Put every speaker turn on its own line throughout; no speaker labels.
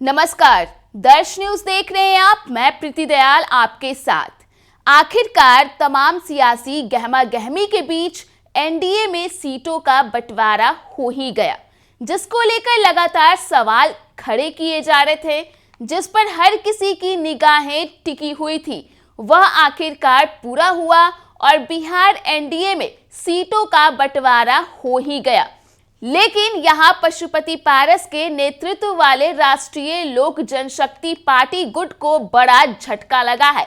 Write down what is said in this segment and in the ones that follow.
नमस्कार, दर्श न्यूज देख रहे हैं आप। मैं प्रीति दयाल आपके साथ। आखिरकार तमाम सियासी गहमा गहमी के बीच एनडीए में सीटों का बंटवारा हो ही गया, जिसको लेकर लगातार सवाल खड़े किए जा रहे थे, जिस पर हर किसी की निगाहें टिकी हुई थी, वह आखिरकार पूरा हुआ और बिहार एनडीए में सीटों का बंटवारा हो ही गया। लेकिन यहां पशुपति पारस के नेतृत्व वाले राष्ट्रीय लोक जनशक्ति पार्टी गुट को बड़ा झटका लगा है।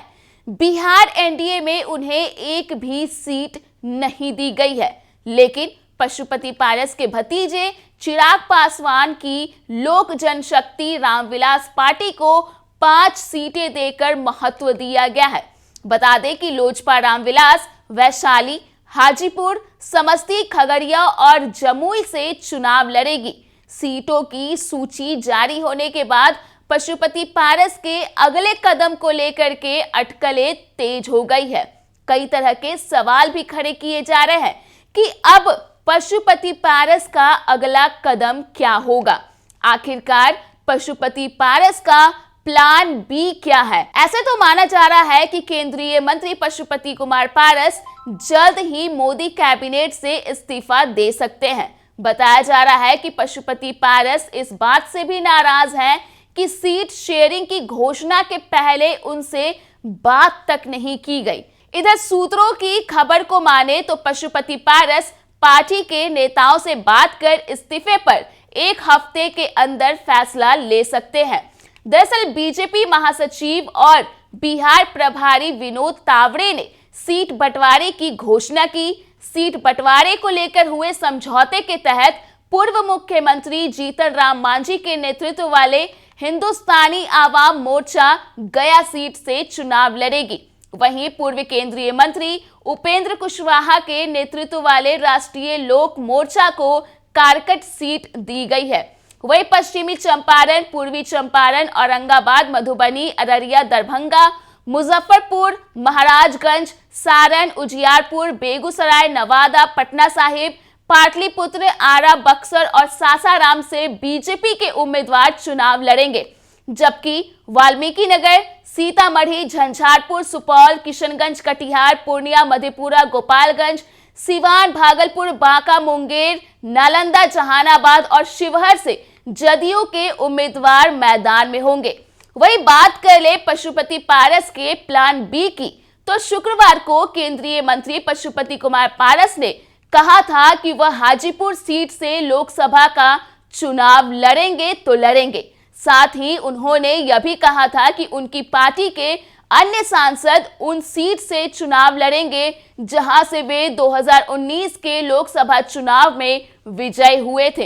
बिहार एनडीए में उन्हें एक भी सीट नहीं दी गई है, लेकिन पशुपति पारस के भतीजे चिराग पासवान की लोक जनशक्ति रामविलास पार्टी को 5 सीटें देकर महत्व दिया गया है। बता दें कि लोजपा रामविलास वैशाली, हाजीपुर, समस्ती, खगड़िया और जमुई से चुनाव लड़ेगी। सीटों की सूची जारी होने के बाद पशुपति पारस के अगले कदम को लेकर के अटकलें तेज हो गई है। कई तरह के सवाल भी खड़े किए जा रहे हैं कि अब पशुपति पारस का अगला कदम क्या होगा। आखिरकार पशुपति पारस का प्लान बी क्या है? ऐसे तो माना जा रहा है कि केंद्रीय मंत्री पशुपति कुमार पारस जल्द ही मोदी कैबिनेट से इस्तीफा दे सकते हैं। बताया जा रहा है कि पशुपति पारस इस बात से भी नाराज हैं कि सीट शेयरिंग की घोषणा के पहले उनसे बात तक नहीं की गई। इधर सूत्रों की खबर को माने तो पशुपति पारस पार्टी के नेताओं से बात कर इस्तीफे पर 1 हफ्ते के अंदर फैसला ले सकते हैं। दरअसल बीजेपी महासचिव और बिहार प्रभारी विनोद तावड़े ने सीट बंटवारे की घोषणा की। सीट बंटवारे को लेकर हुए समझौते के तहत पूर्व मुख्यमंत्री जीतन राम मांझी के नेतृत्व वाले हिंदुस्तानी आवाम मोर्चा गया सीट से चुनाव लड़ेगी। वहीं पूर्व केंद्रीय मंत्री उपेंद्र कुशवाहा के नेतृत्व वाले राष्ट्रीय लोक मोर्चा को कारकट सीट दी गई है। वहीं पश्चिमी चंपारण, पूर्वी चंपारण, औरंगाबाद, मधुबनी, अररिया, दरभंगा, मुजफ्फरपुर, महाराजगंज, सारण, उजियारपुर, बेगूसराय, नवादा, पटना साहिब, पाटलिपुत्र, आरा, बक्सर और सासाराम से बीजेपी के उम्मीदवार चुनाव लड़ेंगे, जबकि वाल्मीकि नगर, सीतामढ़ी, झंझारपुर, सुपौल, किशनगंज, कटिहार, पूर्णिया, मधेपुरा, गोपालगंज, सिवान, भागलपुर, बांका, मुंगेर, नालंदा, जहानाबाद और शिवहर से जदयू के उम्मीदवार मैदान में होंगे। वही बात कर ले पशुपति पारस के प्लान बी की, तो शुक्रवार को केंद्रीय मंत्री पशुपति कुमार पारस ने कहा था कि वह हाजीपुर सीट से लोकसभा का चुनाव लड़ेंगे तो लड़ेंगे। साथ ही उन्होंने यह भी कहा था कि उनकी पार्टी के अन्य सांसद उन सीट से चुनाव लड़ेंगे जहां से वे 2019 के लोकसभा चुनाव में विजयी हुए थे।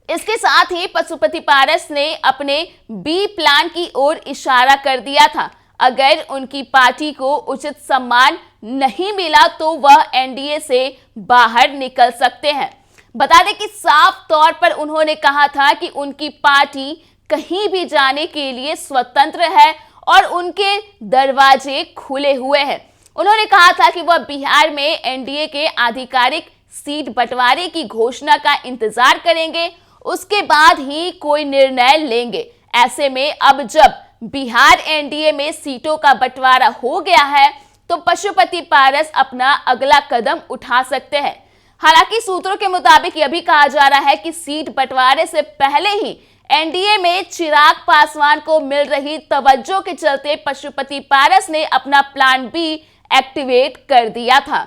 इसके साथ ही पशुपति पारस ने अपने बी प्लान की ओर इशारा कर दिया था। अगर उनकी पार्टी को उचित सम्मान नहीं मिला तो वह एनडीए से बाहर निकल सकते हैं। बता दें कि साफ तौर पर उन्होंने कहा था कि उनकी पार्टी कहीं भी जाने के लिए स्वतंत्र है और उनके दरवाजे खुले हुए हैं। उन्होंने कहा था कि वह बिहार में एनडीए के आधिकारिक सीट बंटवारे की घोषणा का इंतजार करेंगे, उसके बाद ही कोई निर्णय लेंगे। ऐसे में अब जब बिहार एनडीए में सीटों का बंटवारा हो गया है तो पशुपति पारस अपना अगला कदम उठा सकते हैं। हालांकि सूत्रों के मुताबिक यह भी कहा जा रहा है कि सीट बंटवारे से पहले ही एनडीए में चिराग पासवान को मिल रही तवज्जो के चलते पशुपति पारस ने अपना प्लान बी एक्टिवेट कर दिया था।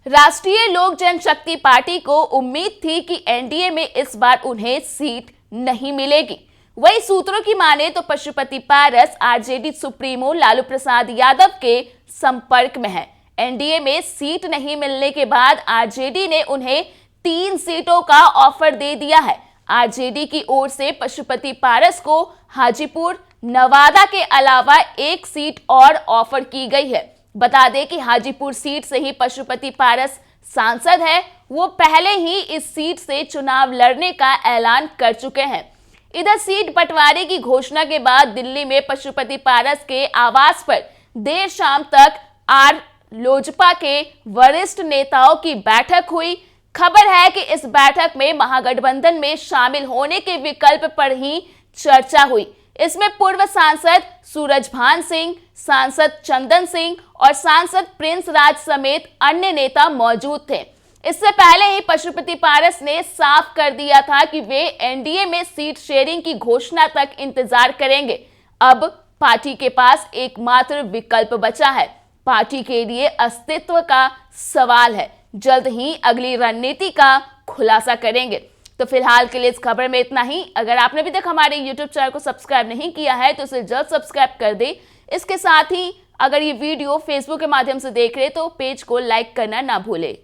राष्ट्रीय लोक जनशक्ति पार्टी को उम्मीद थी कि एनडीए में इस बार उन्हें सीट नहीं मिलेगी। वही सूत्रों की माने तो पशुपति पारस आरजेडी सुप्रीमो लालू प्रसाद यादव के संपर्क में है। एनडीए में सीट नहीं मिलने के बाद आरजेडी ने उन्हें 3 सीटों का ऑफर दे दिया है। आरजेडी की ओर से पशुपति पारस को हाजीपुर, नवादा के अलावा 1 सीट और ऑफर की गई है। बता दें कि हाजीपुर सीट से ही पशुपति पारस सांसद है। वो पहले ही इस सीट से चुनाव लड़ने का ऐलान कर चुके हैं। इधर सीट बंटवारे की घोषणा के बाद दिल्ली में पशुपति पारस के आवास पर देर शाम तक लोजपा के वरिष्ठ नेताओं की बैठक हुई। खबर है कि इस बैठक में महागठबंधन में शामिल होने के विकल्प पर ही चर्चा हुई। इसमें पूर्व सांसद सूरजभान सिंह, सांसद चंदन सिंह और सांसद प्रिंस राज समेत अन्य नेता मौजूद थे। इससे पहले ही पशुपति पारस ने साफ कर दिया था कि वे एनडीए में सीट शेयरिंग की घोषणा तक इंतजार करेंगे। अब पार्टी के पास एकमात्र विकल्प बचा है। पार्टी के लिए अस्तित्व का सवाल है। जल्द ही अगली रणनीति का खुलासा करेंगे। तो फिलहाल के लिए इस खबर में इतना ही। अगर आपने अभी तक हमारे YouTube चैनल को सब्सक्राइब नहीं किया है तो इसे जल्द सब्सक्राइब कर दे। इसके साथ ही अगर ये वीडियो Facebook के माध्यम से देख रहे तो पेज को लाइक करना ना भूले।